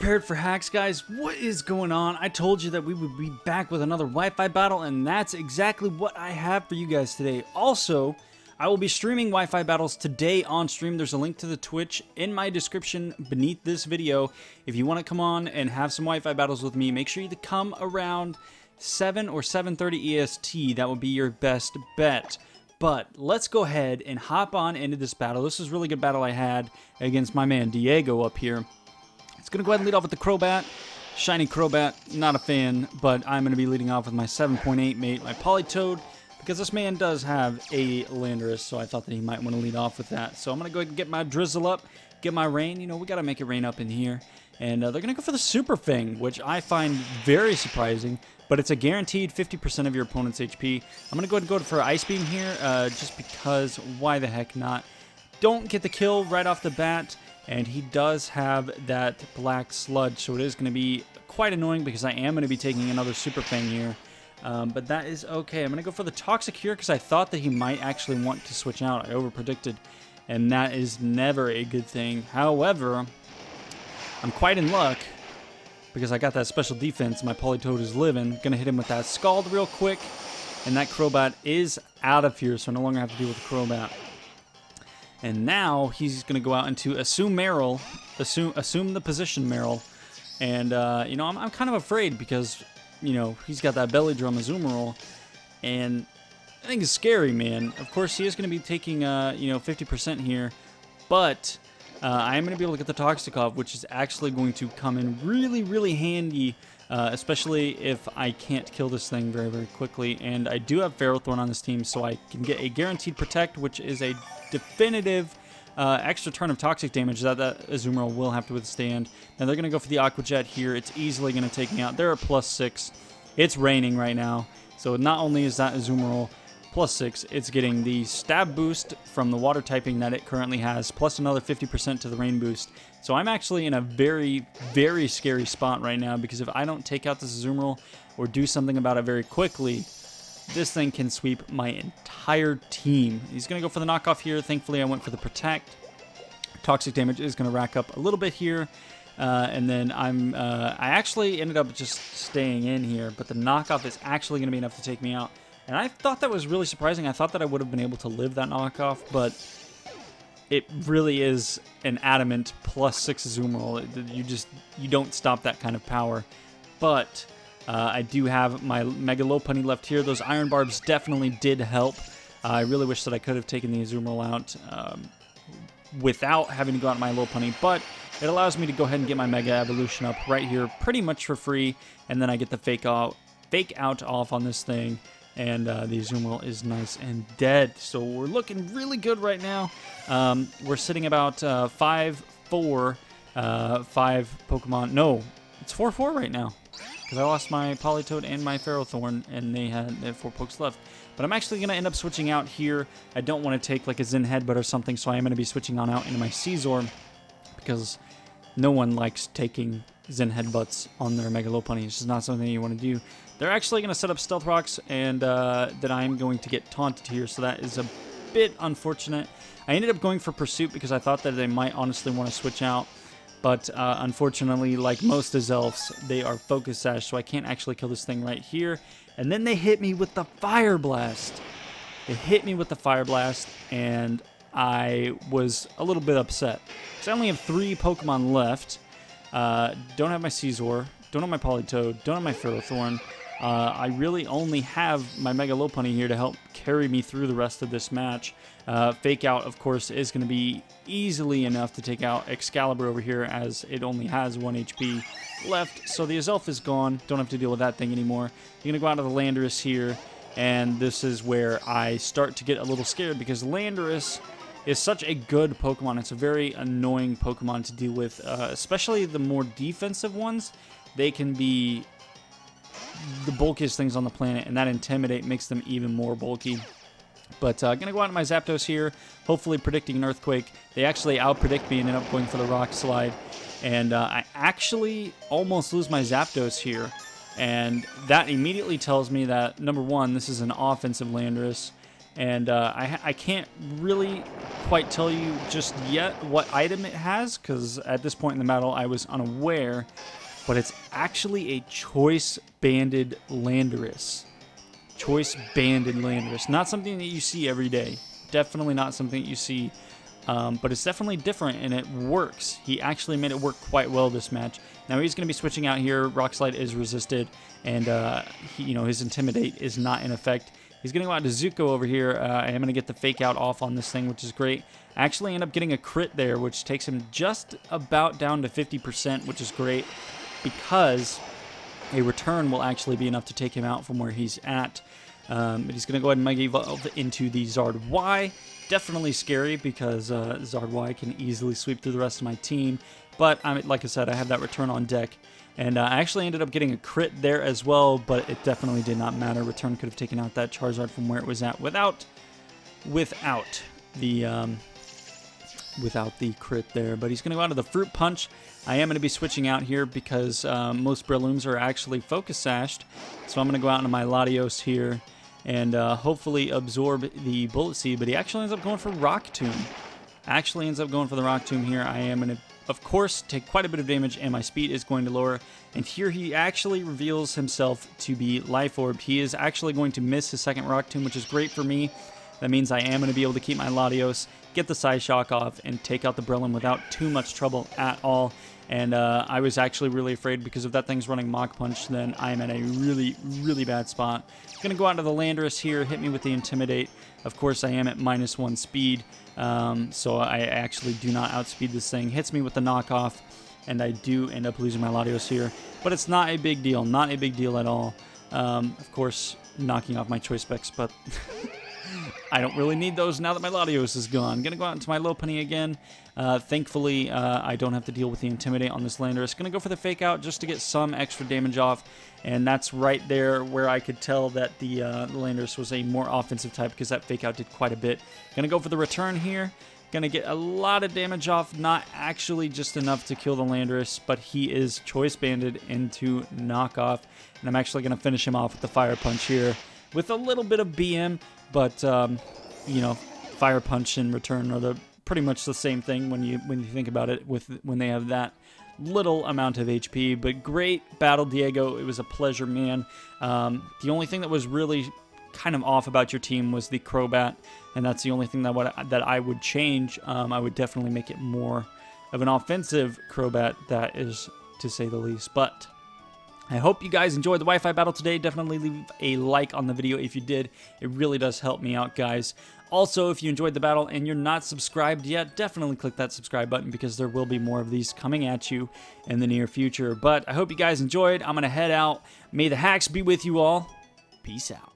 prepared for hacks, guys. What is going on? I told you that we would be back with another Wi-Fi battle, and that's exactly what I have for you guys today. Also, I will be streaming Wi-Fi battles today on stream. There's a link to the Twitch in my description beneath this video. If you want to come on and have some Wi-Fi battles with me, make sure you come around 7 or 7:30 EST. That would be your best bet. But let's go ahead and hop on into this battle. This is a really good battle I had against my man Diego up here. It's going to go ahead and lead off with the Crobat. Shiny Crobat, not a fan, but I'm going to be leading off with my 7.8 mate, my Politoed, because this man does have a Landorus, so I thought that he might want to lead off with that. So I'm going to go ahead and get my Drizzle up, get my Rain. You know, we got to make it rain up in here. And they're going to go for the Super Fang, which I find very surprising, but it's a guaranteed 50% of your opponent's HP. I'm going to go ahead and go for Ice Beam here, just because why the heck not. Don't get the kill right off the bat. And he does have that black sludge, so it is going to be quite annoying because I am going to be taking another Super Fang here. But that is okay. I'm going to go for the Toxic here because I thought that he might actually want to switch out. I overpredicted, and that is never a good thing. However, I'm quite in luck because I got that special defense. My Politoed is living. Going to hit him with that Scald real quick, and that Crobat is out of here, so I no longer have to deal with the Crobat. And now he's going to go out into assume Meryl, assume the position Meryl. And, you know, I'm kind of afraid because, you know, he's got that belly drum Azumarill. And I think it's scary, man. Of course, he is going to be taking, you know, 50% here. But I am going to be able to get the Toxic off, which is actually going to come in really, really handy. Especially if I can't kill this thing very, very quickly. And I do have Ferrothorn on this team, so I can get a guaranteed Protect, which is a definitive extra turn of toxic damage that Azumarill will have to withstand. Now they're going to go for the Aqua Jet here. It's easily going to take me out. They're at +6. It's raining right now. So not only is that Azumarill +6, it's getting the stab boost from the water typing that it currently has, plus another 50% to the rain boost. So I'm actually in a very, very scary spot right now because if I don't take out this Azumarill or do something about it very quickly, this thing can sweep my entire team. He's going to go for the knockoff here. Thankfully, I went for the Protect. Toxic damage is going to rack up a little bit here. And then I actually ended up just staying in here, but the knockoff is actually going to be enough to take me out. And I thought that was really surprising. I thought that I would have been able to live that knockoff, but it really is an adamant +6 Azumarill. You don't stop that kind of power. But I do have my Mega Lopunny left here. Those Iron Barbs definitely did help. I really wish that I could have taken the Azumarill out without having to go out my Lopunny, but it allows me to go ahead and get my Mega Evolution up right here pretty much for free, and then I get the Fake Out off on this thing, and the Azumarill is nice and dead. So we're looking really good right now. We're sitting about 5-4, 5 Pokemon. No, it's 4-4 right now. Because I lost my Politoed and my Ferrothorn, and they had 4 pokes left. But I'm actually going to end up switching out here. I don't want to take like a Zen Headbutt or something, so I am going to be switching on out into my Scizor, because no one likes taking Zen Headbutts on their Mega Lopunny. It's just not something you want to do. They're actually going to set up Stealth Rocks, and then I'm going to get taunted here, so that is a bit unfortunate. I ended up going for Pursuit because I thought that they might honestly want to switch out. But unfortunately, like most Azelfs, they are Focus Sash, so I can't actually kill this thing right here. And then they hit me with the Fire Blast. They hit me with the Fire Blast, and I was a little bit upset. So I only have 3 Pokemon left. Don't have my Scizor, don't have my Politoed, don't have my Ferrothorn. I really only have my Mega Lopunny here to help carry me through the rest of this match. Fake Out, of course, is going to be easily enough to take out Excalibur over here, as it only has 1 HP left. So the Azelf is gone. Don't have to deal with that thing anymore. You're going to go out to the Landorus here, and this is where I start to get a little scared because Landorus is such a good Pokemon. It's a very annoying Pokemon to deal with, especially the more defensive ones. They can be the bulkiest things on the planet, and that Intimidate makes them even more bulky. But I'm going to go out to my Zapdos here, hopefully predicting an Earthquake. They actually out-predict me and end up going for the Rock Slide. And I actually almost lose my Zapdos here. And that immediately tells me that, number one, this is an offensive Landorus. And I can't really quite tell you just yet what item it has, because at this point in the battle I was unaware, but it's actually a choice banded Landorus. Choice banded Landorus. Not something that you see every day. Definitely not something that you see, but it's definitely different and it works. He actually made it work quite well this match. Now he's going to be switching out here. Rock Slide is resisted, and his Intimidate is not in effect. He's going to go out to Zuko over here. I am going to get the fake out off on this thing, which is great. I actually end up getting a crit there, which takes him just about down to 50%, which is great, because a return will actually be enough to take him out from where he's at. But he's going to go ahead and Mega Evolve into the Zard Y. Definitely scary, because Zard Y can easily sweep through the rest of my team. But like I said, I have that return on deck. And I actually ended up getting a crit there as well, but it definitely did not matter. Return could have taken out that Charizard from where it was at without the crit there. But he's going to go out to the Fruit Punch. I am going to be switching out here because most Brilooms are actually Focus Sashed. So I'm going to go out into my Latios here and hopefully absorb the Bullet Seed. But he actually ends up going for Rock Tomb. The Rock Tomb here. I am going to, of course, take quite a bit of damage, and my speed is going to lower. And here he actually reveals himself to be Life Orb. He is actually going to miss his second Rock Tomb, which is great for me. That means I am going to be able to keep my Latios, get the Psyshock off, and take out the Breloom without too much trouble at all. And I was actually really afraid, because if that thing's running Mach Punch, then I'm in a really, really bad spot. Going to go out to the Landorus here, hit me with the Intimidate. Of course, I am at -1 speed, so I actually do not outspeed this thing. Hits me with the knockoff, and I do end up losing my Latios here. But it's not a big deal, not a big deal at all. Of course, knocking off my Choice Specs, but I don't really need those now that my Latios is gone. Gonna go out into my Lopunny again. Thankfully, I don't have to deal with the Intimidate on this Landorus. Gonna go for the Fake Out just to get some extra damage off, and that's right there where I could tell that the Landorus was a more offensive type, because that Fake Out did quite a bit. Gonna go for the return here. Gonna get a lot of damage off, not actually just enough to kill the Landorus, but he is Choice Banded into Knockoff, and I'm actually gonna finish him off with the Fire Punch here with a little bit of BM. But Fire Punch and Return are pretty much the same thing when you think about it, when they have that little amount of HP. But great battle, Diego. It was a pleasure, man. The only thing that was really kind of off about your team was the Crobat, and that's the only thing that I would change. I would definitely make it more of an offensive Crobat, that is to say the least. But I hope you guys enjoyed the Wi-Fi battle today. Definitely leave a like on the video if you did. It really does help me out, guys. Also, if you enjoyed the battle and you're not subscribed yet, definitely click that subscribe button, because there will be more of these coming at you in the near future. But I hope you guys enjoyed. I'm going to head out. May the hacks be with you all. Peace out.